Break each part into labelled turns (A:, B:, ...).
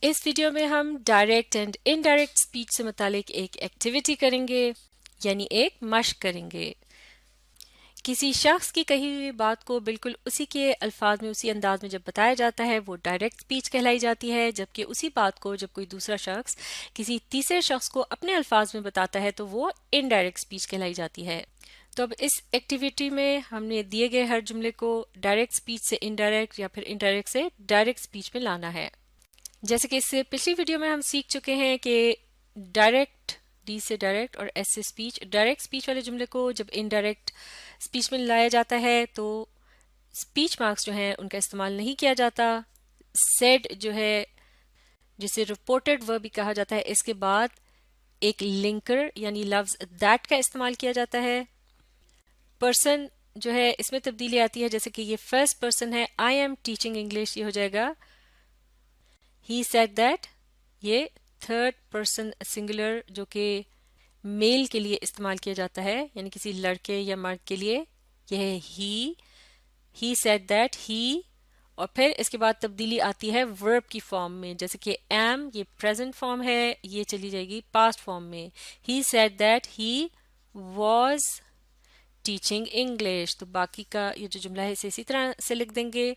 A: इस वीडियो में हम डायरेक्ट एंड इनडायरेक्ट स्पीच से मुतालिक एक एक्टिविटी करेंगे, यानी एक मश्क करेंगे। किसी शख्स की कही हुई बात को बिल्कुल उसी के अल्फाज में, उसी अंदाज में जब बताया जाता है वो डायरेक्ट स्पीच कहलाई जाती है, जबकि उसी बात को जब कोई दूसरा शख्स किसी तीसरे शख्स को अपने अल्फाज में बताता है तो वो इनडायरेक्ट स्पीच कहलाई जाती है। तो अब इस एक्टिविटी में हमने दिए गए हर जुमले को डायरेक्ट स्पीच से इनडायरेक्ट या फिर इनडायरेक्ट से डायरेक्ट स्पीच में लाना है। जैसे कि इससे पिछली वीडियो में हम सीख चुके हैं कि डायरेक्ट, डी से डायरेक्ट और एस से स्पीच, डायरेक्ट स्पीच वाले जुमले को जब इनडायरेक्ट स्पीच में लाया जाता है तो स्पीच मार्क्स जो हैं उनका इस्तेमाल नहीं किया जाता। सेड जो है, जिसे रिपोर्टेड वर्ब भी कहा जाता है, इसके बाद एक लिंकर यानी लफ्ज दैट का इस्तेमाल किया जाता है। पर्सन जो है इसमें तब्दीली आती है, जैसे कि ये फर्स्ट पर्सन है, आई एम टीचिंग इंग्लिश, ये हो जाएगा ही सेड दैट। ये थर्ड पर्सन सिंगुलर जो कि मेल के लिए इस्तेमाल किया जाता है, यानी किसी लड़के या मर्द के लिए, यह है ही सेड दैट, ही। और फिर इसके बाद तब्दीली आती है वर्ब की फॉर्म में, जैसे कि एम, ये प्रेजेंट फॉर्म है, ये चली जाएगी पास्ट फॉर्म में। He said that he was teaching English. तो बाकी का ये जो जुमला है इसे इसी तरह से लिख देंगे।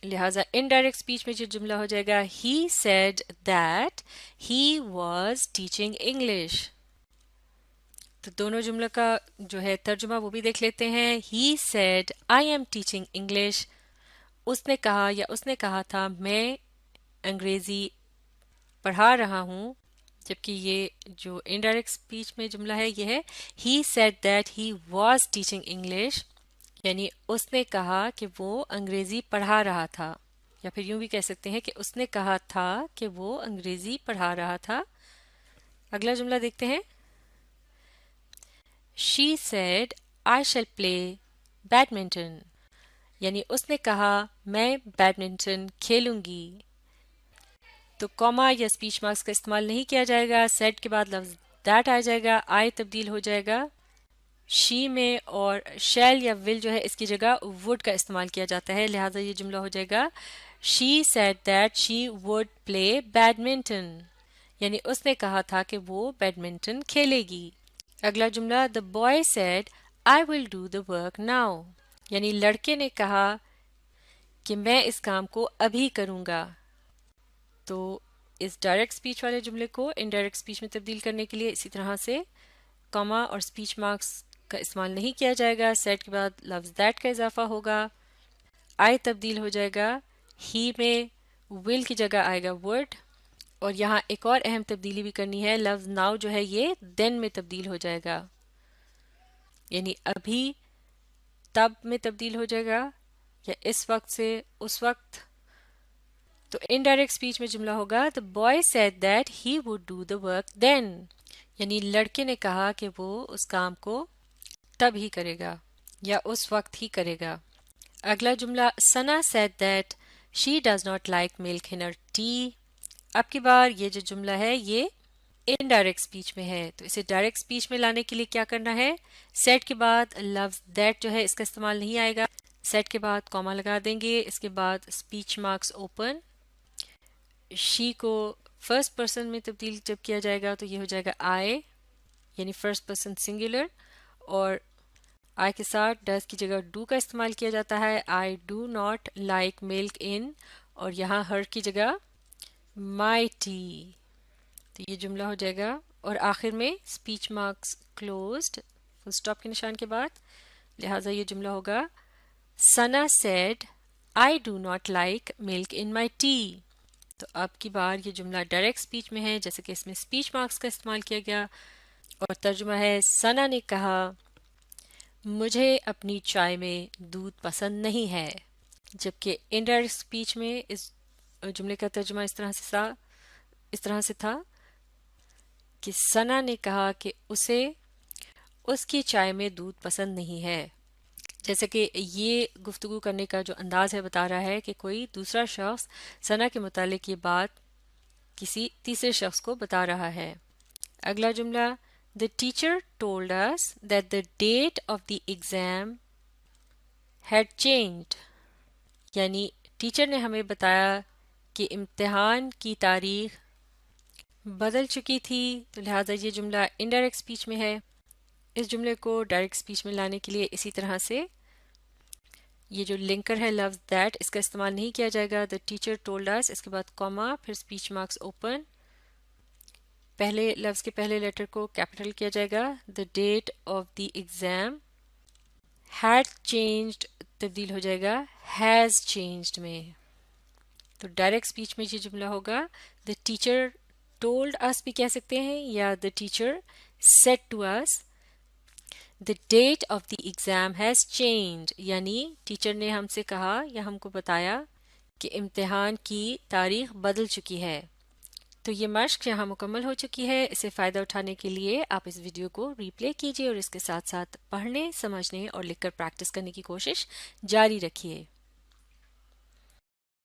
A: लिहाजा इनडायरेक्ट स्पीच में जो जुमला हो जाएगा, he said that he was teaching English. तो दोनों जुमलों का जो है तर्जुमा वो भी देख लेते हैं। He said I am teaching English, उसने कहा या उसने कहा था मैं अंग्रेजी पढ़ा रहा हूँ। जबकि ये जो इनडायरेक्ट स्पीच में जुमला है ये है he said that he was teaching English, यानी उसने कहा कि वो अंग्रेजी पढ़ा रहा था, या फिर यूं भी कह सकते हैं कि उसने कहा था कि वो अंग्रेजी पढ़ा रहा था। अगला जुमला देखते हैं। She said I shall play badminton, यानी उसने कहा मैं बैडमिंटन खेलूंगी। तो कॉमा या स्पीच मार्क्स का इस्तेमाल नहीं किया जाएगा। सेड के बाद लफ्ज दैट आ जाएगा, आई तब्दील हो जाएगा शी में, और शैल या विल जो है इसकी जगह वुड का इस्तेमाल किया जाता है। लिहाजा ये जुमला हो जाएगा she said that she would play badminton, यानी उसने कहा था कि वो बैडमिंटन खेलेगी। अगला जुमला, the boy said I will do the work now, यानी लड़के ने कहा कि मैं इस काम को अभी करूंगा। तो इस डायरेक्ट स्पीच वाले जुमले को इनडायरेक्ट स्पीच में तब्दील करने के लिए इसी तरह से कॉमा और स्पीच मार्क्स का इस्तेमाल नहीं किया जाएगा। सेड के बाद लफ्ज दैट का इजाफा होगा, आई तब्दील हो जाएगा ही में, विल की जगह आएगा वुड। और यहाँ एक और अहम तब्दीली भी करनी है, लफ्ज नाउ जो है ये देन में तब्दील हो जाएगा, यानी अभी तब में तब्दील हो जाएगा, या इस वक्त से उस वक्त। तो इनडायरेक्ट स्पीच में जुमला होगा the boy said that he would do the work then, यानी लड़के ने कहा कि वो उस काम को तब ही करेगा या उस वक्त ही करेगा। अगला जुमला, Sana said that she does not like milk in her tea. अब की बार ये जो जुमला है ये इनडायरेक्ट स्पीच में है, तो इसे डायरेक्ट स्पीच में लाने के लिए क्या करना है, सेड के बाद लफ्ज दैट जो है इसका इस्तेमाल नहीं आएगा। सेड के बाद कॉमा लगा देंगे, इसके बाद स्पीच मार्क्स ओपन। शी को फर्स्ट पर्सन में तब्दील जब किया जाएगा तो ये हो जाएगा आई, यानी फर्स्ट पर्सन सिंगुलर, और आई के साथ डज की जगह डू का इस्तेमाल किया जाता है। आई डू नॉट लाइक मिल्क इन, और यहाँ हर की जगह माई टी। तो ये जुमला हो जाएगा, और आखिर में speech marks closed full stop के निशान के बाद। लिहाजा ये जुमला होगा Sana said I do not like milk in my tea. तो अब की बार ये जुमला डायरेक्ट स्पीच में है, जैसे कि इसमें स्पीच मार्क्स का इस्तेमाल किया गया, और तर्जुमा है सना ने कहा मुझे अपनी चाय में दूध पसंद नहीं है। जबकि इनडायरेक्ट स्पीच में इस जुमले का तर्जुमा इस तरह से था कि सना ने कहा कि उसे उसकी चाय में दूध पसंद नहीं है। जैसे कि ये गुफ्तगू करने का जो अंदाज है बता रहा है कि कोई दूसरा शख्स सना के मुतालिक ये बात किसी तीसरे शख्स को बता रहा है। अगला जुमला, the teacher told us that the date of the exam had changed, यानी टीचर ने हमें बताया कि इम्तिहान की तारीख बदल चुकी थी, तो लिहाजा ये जुमला इनडायरेक्ट स्पीच में है। इस जुमले को डायरेक्ट स्पीच में लाने के लिए इसी तरह से ये जो लिंकर है लफ्ज दैट, इसका इस्तेमाल नहीं किया जाएगा। द टीचर टोल्ड अस, इसके बाद कॉमा, फिर स्पीच मार्क्स ओपन, पहले लफ्ज के पहले लेटर को कैपिटल किया जाएगा। The date of the exam had changed तब्दील हो जाएगा हैज चेंज्ड में। तो डायरेक्ट स्पीच में ये जुमला होगा द टीचर टोल्ड अस भी कह सकते हैं, या the teacher said to us the date of the exam has changed, यानी टीचर ने हमसे कहा या हमको बताया कि इम्तिहान की तारीख बदल चुकी है। तो ये मश्क यहाँ मुकम्मल हो चुकी है। इसे फ़ायदा उठाने के लिए आप इस वीडियो को रीप्ले कीजिए और इसके साथ साथ पढ़ने, समझने और लिखकर प्रैक्टिस करने की कोशिश जारी रखिए।